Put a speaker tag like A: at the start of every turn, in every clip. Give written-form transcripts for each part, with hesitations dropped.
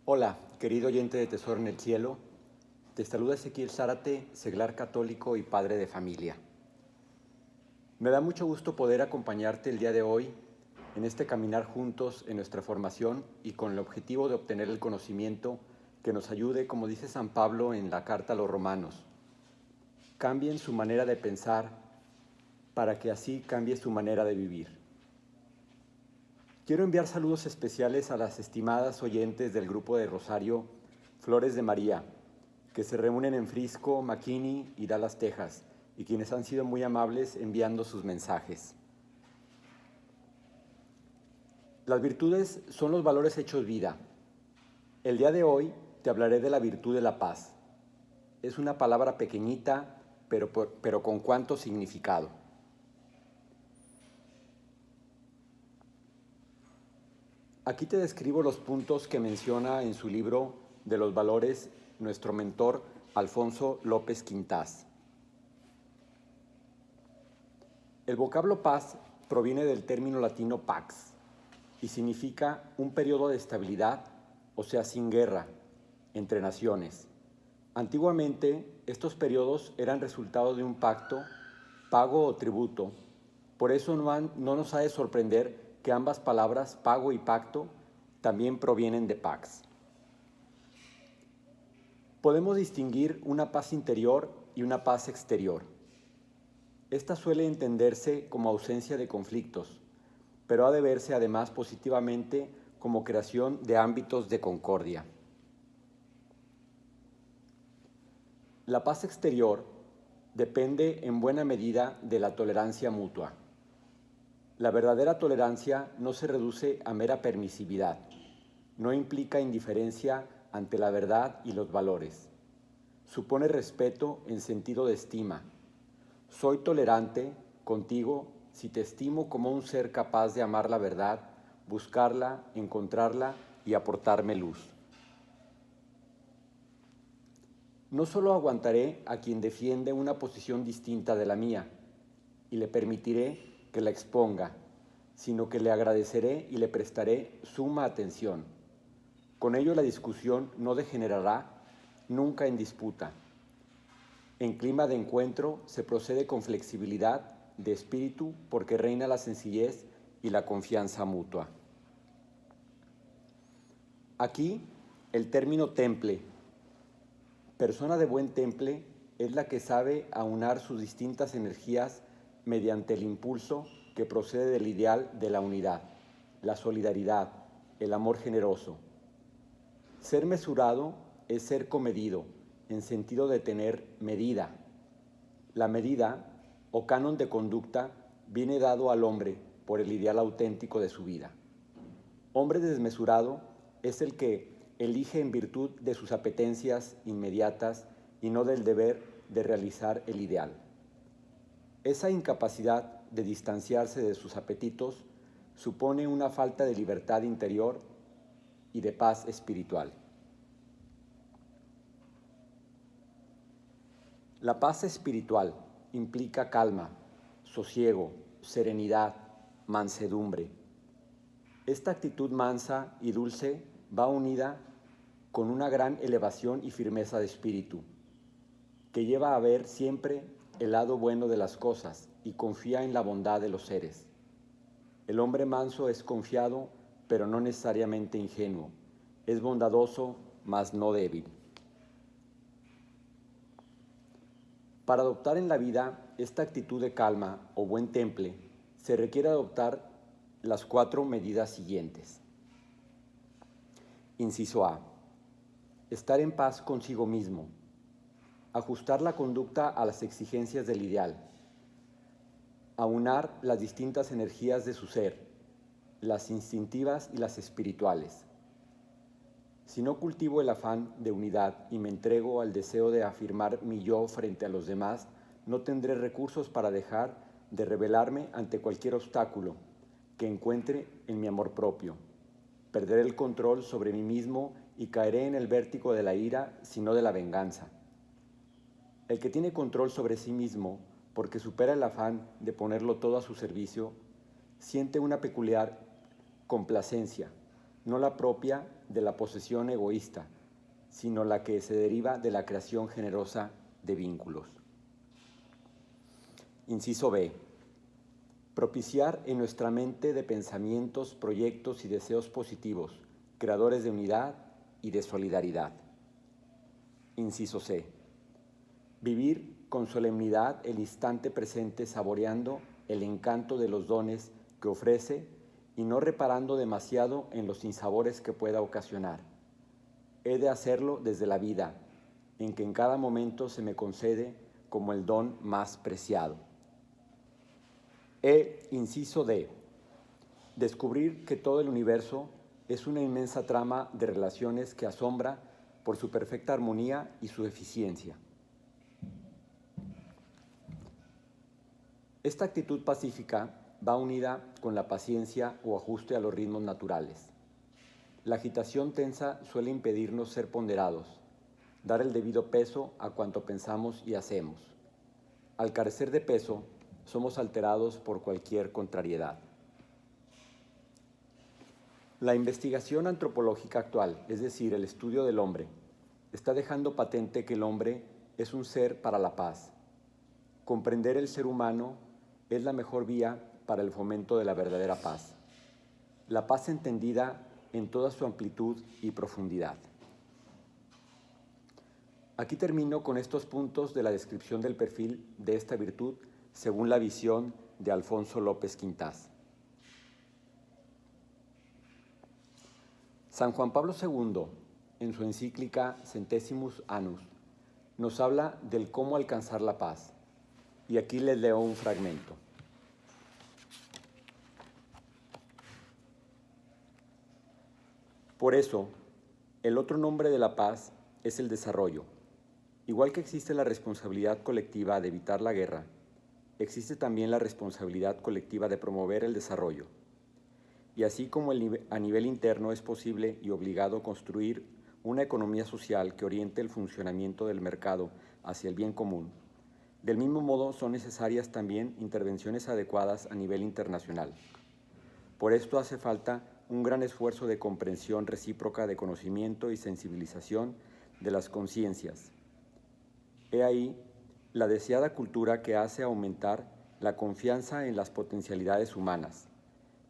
A: Hola, querido oyente de Tesoro en el Cielo. Te saluda Ezequiel Zárate, seglar católico y padre de familia. Me da mucho gusto poder acompañarte el día de hoy en este caminar juntos en nuestra formación y con el objetivo de obtener el conocimiento que nos ayude, como dice San Pablo en la carta a los Romanos. Cambien su manera de pensar para que así cambie su manera de vivir. Quiero enviar saludos especiales a las estimadas oyentes del grupo de Rosario Flores de María, que se reúnen en Frisco, McKinney y Dallas, Texas, y quienes han sido muy amables enviando sus mensajes. Las virtudes son los valores hechos vida. El día de hoy te hablaré de la virtud de la paz. Es una palabra pequeñita, pero con cuánto significado. Aquí te describo los puntos que menciona en su libro de los valores nuestro mentor Alfonso López Quintás. El vocablo paz proviene del término latino pax y significa un periodo de estabilidad, o sea, sin guerra, entre naciones. Antiguamente, estos periodos eran resultado de un pacto, pago o tributo. Por eso no nos ha de sorprender que ambas palabras, pago y pacto, también provienen de pax. Podemos distinguir una paz interior y una paz exterior. Esta suele entenderse como ausencia de conflictos, pero ha de verse además positivamente como creación de ámbitos de concordia. La paz exterior depende en buena medida de la tolerancia mutua. La verdadera tolerancia no se reduce a mera permisividad, no implica indiferencia ante la verdad y los valores. Supone respeto en sentido de estima. Soy tolerante contigo si te estimo como un ser capaz de amar la verdad, buscarla, encontrarla y aportarme luz. No solo aguantaré a quien defiende una posición distinta de la mía y le permitiré que la exponga, sino que le agradeceré y le prestaré suma atención. Con ello la discusión no degenerará nunca en disputa. En clima de encuentro se procede con flexibilidad de espíritu porque reina la sencillez y la confianza mutua. Aquí el término temple. Persona de buen temple es la que sabe aunar sus distintas energías mediante el impulso que procede del ideal de la unidad, la solidaridad, el amor generoso. Ser mesurado es ser comedido, en sentido de tener medida. La medida, o canon de conducta, viene dado al hombre por el ideal auténtico de su vida. Hombre desmesurado es el que elige en virtud de sus apetencias inmediatas y no del deber de realizar el ideal. Esa incapacidad de distanciarse de sus apetitos supone una falta de libertad interior y de paz espiritual. La paz espiritual implica calma, sosiego, serenidad, mansedumbre. Esta actitud mansa y dulce va unida con una gran elevación y firmeza de espíritu, que lleva a ver siempre el lado bueno de las cosas y confía en la bondad de los seres. El hombre manso es confiado, pero no necesariamente ingenuo. Es bondadoso, mas no débil. Para adoptar en la vida esta actitud de calma o buen temple, se requiere adoptar las 4 medidas siguientes. Inciso A. Estar en paz consigo mismo. Ajustar la conducta a las exigencias del ideal. Aunar las distintas energías de su ser, las instintivas y las espirituales. Si no cultivo el afán de unidad y me entrego al deseo de afirmar mi yo frente a los demás, no tendré recursos para dejar de rebelarme ante cualquier obstáculo que encuentre en mi amor propio. Perderé el control sobre mí mismo y caeré en el vértigo de la ira, sino de la venganza. El que tiene control sobre sí mismo, porque supera el afán de ponerlo todo a su servicio, siente una peculiar complacencia, no la propia de la posesión egoísta, sino la que se deriva de la creación generosa de vínculos. Inciso B. Propiciar en nuestra mente de pensamientos, proyectos y deseos positivos, creadores de unidad y de solidaridad. Inciso C. Vivir con solemnidad el instante presente, saboreando el encanto de los dones que ofrece y no reparando demasiado en los sinsabores que pueda ocasionar. He de hacerlo desde la vida, en que en cada momento se me concede como el don más preciado. Inciso D. Descubrir que todo el universo es una inmensa trama de relaciones que asombra por su perfecta armonía y su eficiencia. Esta actitud pacífica va unida con la paciencia o ajuste a los ritmos naturales. La agitación tensa suele impedirnos ser ponderados, dar el debido peso a cuanto pensamos y hacemos. Al carecer de peso, somos alterados por cualquier contrariedad. La investigación antropológica actual, es decir, el estudio del hombre, está dejando patente que el hombre es un ser para la paz. Comprender el ser humano es la mejor vía para el fomento de la verdadera paz. La paz entendida en toda su amplitud y profundidad. Aquí termino con estos puntos de la descripción del perfil de esta virtud según la visión de Alfonso López Quintás. San Juan Pablo II, en su encíclica Centesimus Annus, nos habla del cómo alcanzar la paz. Y aquí les leo un fragmento. Por eso, el otro nombre de la paz es el desarrollo. Igual que existe la responsabilidad colectiva de evitar la guerra, existe también la responsabilidad colectiva de promover el desarrollo. Y así como a nivel interno es posible y obligado construir una economía social que oriente el funcionamiento del mercado hacia el bien común, del mismo modo son necesarias también intervenciones adecuadas a nivel internacional. Por esto hace falta un gran esfuerzo de comprensión recíproca de conocimiento y sensibilización de las conciencias. He ahí la deseada cultura que hace aumentar la confianza en las potencialidades humanas,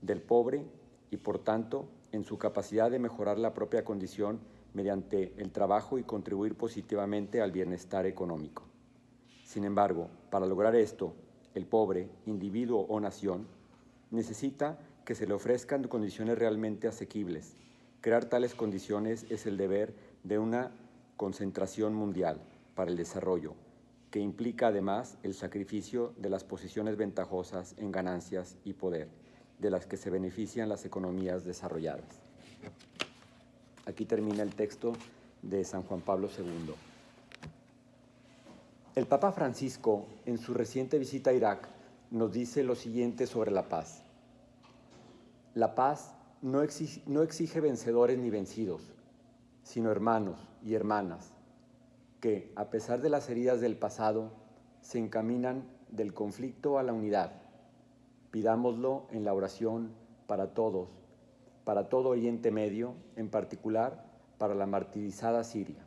A: del pobre y, por tanto, en su capacidad de mejorar la propia condición mediante el trabajo y contribuir positivamente al bienestar económico. Sin embargo, para lograr esto, el pobre, individuo o nación, necesita que se le ofrezcan condiciones realmente asequibles. Crear tales condiciones es el deber de una concentración mundial para el desarrollo, que implica además el sacrificio de las posiciones ventajosas en ganancias y poder, de las que se benefician las economías desarrolladas. Aquí termina el texto de San Juan Pablo II. El Papa Francisco, en su reciente visita a Irak, nos dice lo siguiente sobre la paz. La paz no exige vencedores ni vencidos, sino hermanos y hermanas, que, a pesar de las heridas del pasado, se encaminan del conflicto a la unidad. Pidámoslo en la oración para todos, para todo Oriente Medio, en particular para la martirizada Siria.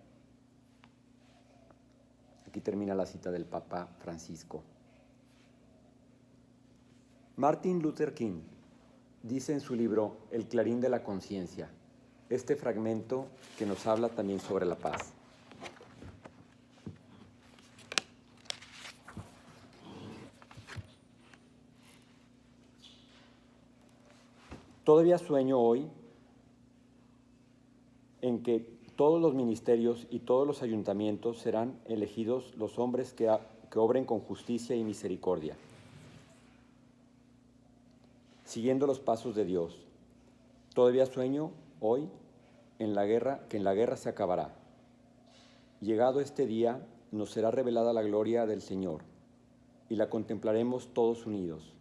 A: Aquí termina la cita del Papa Francisco. Martin Luther King dice en su libro El Clarín de la Conciencia, este fragmento que nos habla también sobre la paz. Todavía sueño hoy en que todos los ministerios y todos los ayuntamientos serán elegidos los hombres que obren con justicia y misericordia, siguiendo los pasos de Dios. Todavía sueño hoy que en la guerra se acabará. Llegado este día, nos será revelada la gloria del Señor y la contemplaremos todos unidos.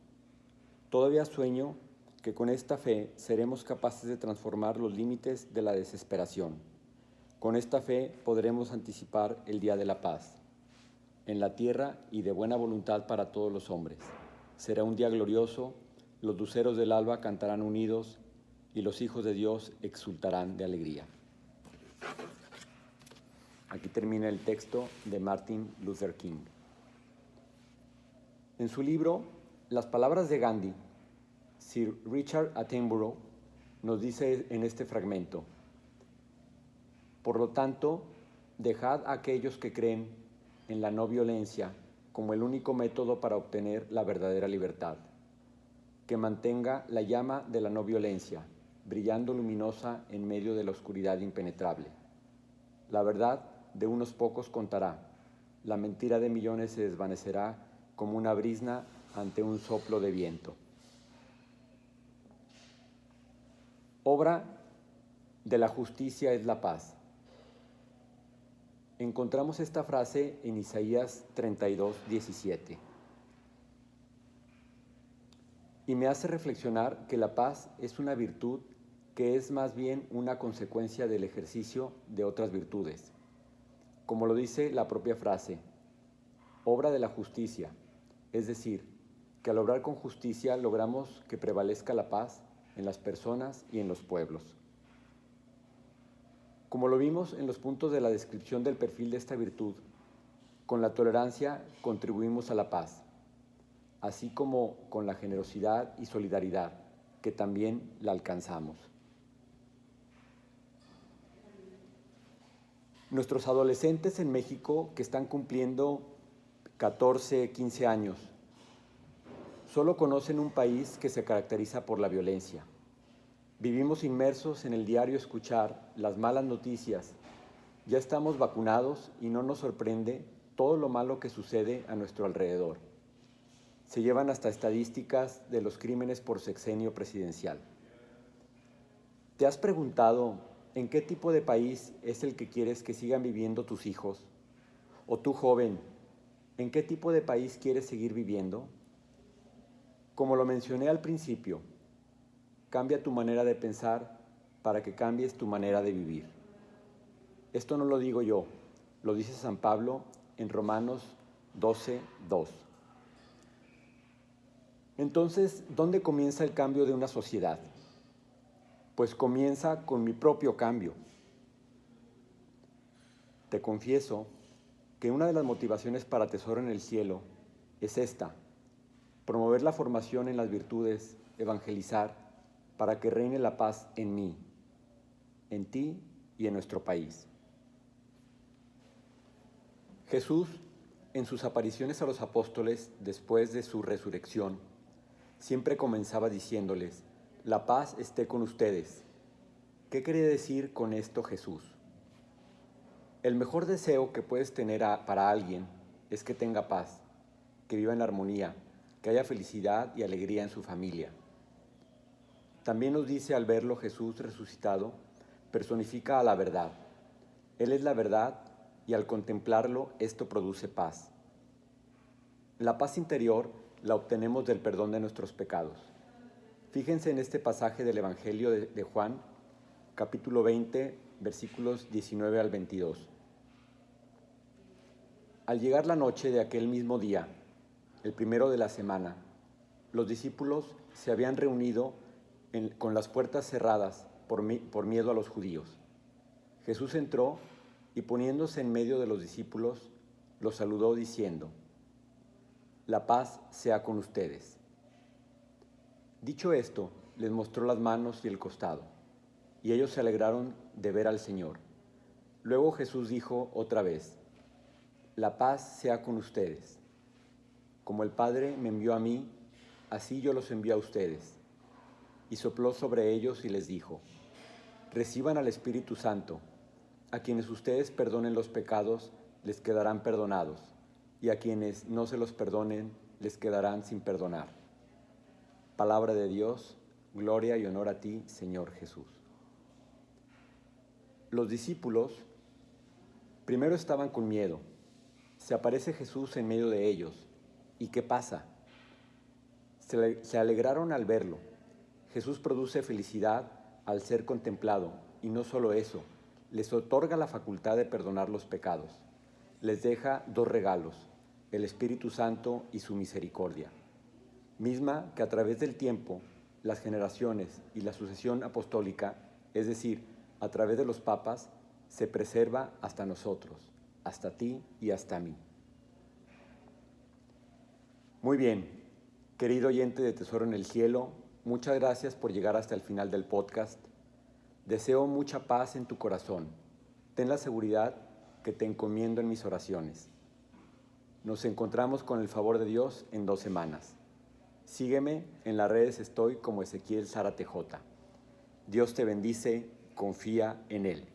A: Todavía sueño que con esta fe seremos capaces de transformar los límites de la desesperación. Con esta fe podremos anticipar el día de la paz, en la tierra y de buena voluntad para todos los hombres. Será un día glorioso, los luceros del alba cantarán unidos y los hijos de Dios exultarán de alegría. Aquí termina el texto de Martin Luther King. En su libro, Las palabras de Gandhi, Sir Richard Attenborough nos dice en este fragmento: por lo tanto, dejad a aquellos que creen en la no violencia como el único método para obtener la verdadera libertad, que mantenga la llama de la no violencia, brillando luminosa en medio de la oscuridad impenetrable. La verdad de unos pocos contará, la mentira de millones se desvanecerá como una brizna ante un soplo de viento. Obra de la justicia es la paz. Encontramos esta frase en Isaías 32:17. Y me hace reflexionar que la paz es una virtud que es más bien una consecuencia del ejercicio de otras virtudes. Como lo dice la propia frase, obra de la justicia, es decir, que al obrar con justicia logramos que prevalezca la paz en las personas y en los pueblos. Como lo vimos en los puntos de la descripción del perfil de esta virtud, con la tolerancia contribuimos a la paz, así como con la generosidad y solidaridad, que también la alcanzamos. Nuestros adolescentes en México, que están cumpliendo 14, 15 años, solo conocen un país que se caracteriza por la violencia. Vivimos inmersos en el diario escuchar las malas noticias. Ya estamos vacunados y no nos sorprende todo lo malo que sucede a nuestro alrededor. Se llevan hasta estadísticas de los crímenes por sexenio presidencial. ¿Te has preguntado en qué tipo de país es el que quieres que sigan viviendo tus hijos? O tú, joven, ¿en qué tipo de país quieres seguir viviendo? Como lo mencioné al principio, cambia tu manera de pensar para que cambies tu manera de vivir. Esto no lo digo yo, lo dice San Pablo en Romanos 12:2. Entonces, ¿dónde comienza el cambio de una sociedad? Pues comienza con mi propio cambio. Te confieso que una de las motivaciones para Tesoro en el Cielo es esta: promover la formación en las virtudes, evangelizar, para que reine la paz en mí, en ti y en nuestro país. Jesús, en sus apariciones a los apóstoles después de su resurrección, siempre comenzaba diciéndoles: la paz esté con ustedes. ¿Qué quería decir con esto Jesús? El mejor deseo que puedes tener para alguien es que tenga paz, que viva en armonía, que haya felicidad y alegría en su familia. También nos dice al verlo Jesús resucitado, personifica a la verdad. Él es la verdad y al contemplarlo esto produce paz. La paz interior la obtenemos del perdón de nuestros pecados. Fíjense en este pasaje del Evangelio de Juan, capítulo 20, versículos 19 al 22. Al llegar la noche de aquel mismo día, el primero de la semana, los discípulos se habían reunido con las puertas cerradas por miedo a los judíos. Jesús entró y poniéndose en medio de los discípulos, los saludó diciendo: la paz sea con ustedes. Dicho esto, les mostró las manos y el costado, y ellos se alegraron de ver al Señor. Luego Jesús dijo otra vez: la paz sea con ustedes. Como el Padre me envió a mí, así yo los envío a ustedes. Y sopló sobre ellos y les dijo: reciban al Espíritu Santo. A quienes ustedes perdonen los pecados, les quedarán perdonados, y a quienes no se los perdonen, les quedarán sin perdonar. Palabra de Dios, gloria y honor a ti, Señor Jesús. Los discípulos primero estaban con miedo. Se aparece Jesús en medio de ellos. ¿Y qué pasa? Se alegraron al verlo. Jesús produce felicidad al ser contemplado, y no solo eso, les otorga la facultad de perdonar los pecados. Les deja dos regalos: el Espíritu Santo y su misericordia, misma que a través del tiempo las generaciones y la sucesión apostólica, es decir, a través de los papas, se preserva hasta nosotros, hasta ti y hasta mí. Muy bien, querido oyente de Tesoro en el Cielo, muchas gracias por llegar hasta el final del podcast. Deseo mucha paz en tu corazón. Ten la seguridad que te encomiendo en mis oraciones. Nos encontramos con el favor de Dios en 2 semanas. Sígueme, en las redes estoy como Ezequiel Zárate J. Dios te bendice, confía en Él.